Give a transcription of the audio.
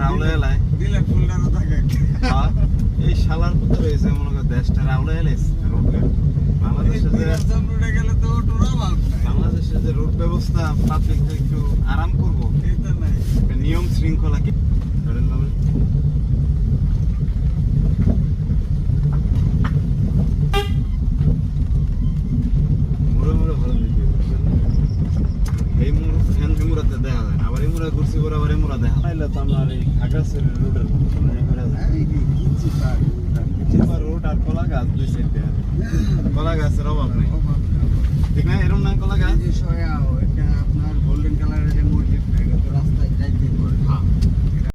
রাউলে এলায় দিলে ফুলটারও থাকে এই শালার মতো রয়েছে মনে কর দেশটা রাউলে এলাইছে রোডে রোডে গেলে তো টোরা ভাব নাই বাংলাদেশের যে রোড ব্যবস্থা পাবলিক একটু আরাম করবো এই তো নাই একটা নিয়ম শৃঙ্খলা কি ধরেন না মুড়ে মুড়ে ভালো দিকে এই মুড় ফ্যান মুড়াতে দেখা যায় না আবার এই মুড়া ঘুরছি করে আবার এই মুড়া দেখা পাইলে তো আমরা এই খাগড়াছড়ি রোডের রোড আর কলা গাছ দুই সাইডে কলা গাছের অভাব নেই ঠিক না এরকম না কলা গাছ